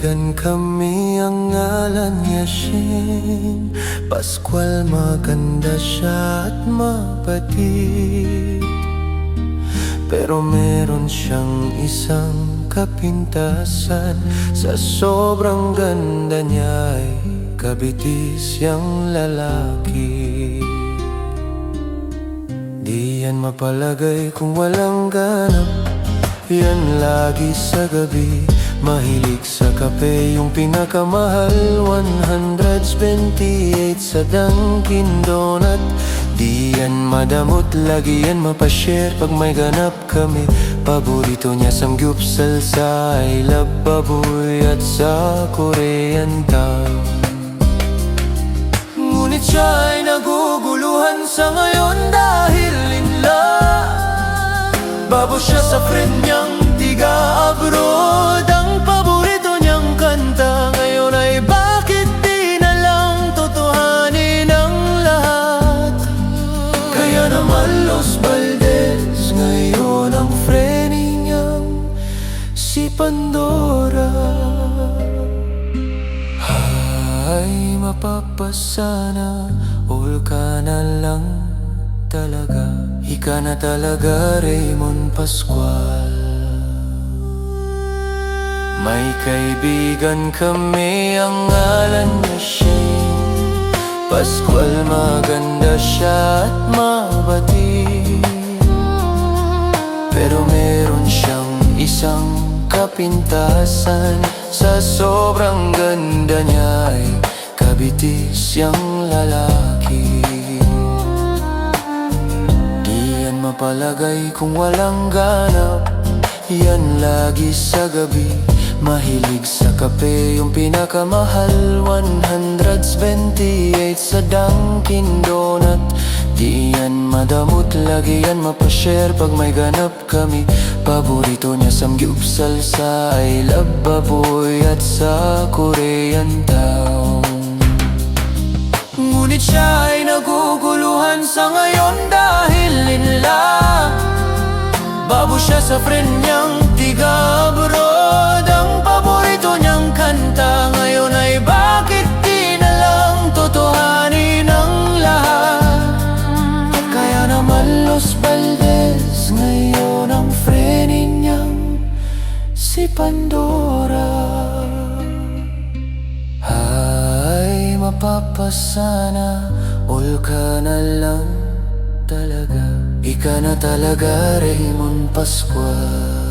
Magkaibigan kami, ang ngalan niya Shin Pascual, maganda siya at mabait, pero meron siyang isang kapintasan. Sa sobrang ganda niya ay kabitis siyang lalaki. Di yan mapalagay kung walang ganap, yan lagi sa gabi. Mahilig sa kape, yung pinakamahal 128 sa Dunkin' Donut. Di yan madamot, lagi yan mapashare pag may ganap kami. Paborito niya samgyupsal sa I Love Baboy at sa Korean Town. Ngunit siya ay naguguluhan sa ngayon dahil in love. Babo siya sa friend niyang tiga-abroad. Ang paborito niyang kanta ngayon ay bakit di na lang totohanin ang lahat. Kaya naman Los Valdez ngayon ang freni niyang si Pandora. Ay mapapasana, all ka na lang talaga. Ika na talaga, Raymond Pascual. May kaibigan kami, ang ngalan niya Shane Pascual, maganda siya at mabait, pero meron siyang isang kapintasan. Sa sobrang ganda niya ay kabitis siyang lalaki. Di yan mapalagay kung walang ganap, yan lagi sa gabi. Mahilig sa kape, yung pinakamahal 128 sa Dunkin' Donut. Di yan madamot, lagi yan mapashare pag may ganap kami. Paborito niya samgyupsal sa I Love Baboy at sa Korean Town. Ngunit siya ay naguguluhan sa ngayon dahil in love. Babo siya sa friend niyang tiga-abroad. Ang paborito niyang kanta ngayon ay bakit di na lang totohanin ang lahat. Kaya naman Los Valdez ngayon ang freni niyang si Pandora. Ay mapapasana, all ka na lang talaga. Ika na talaga, Raymond Pascual.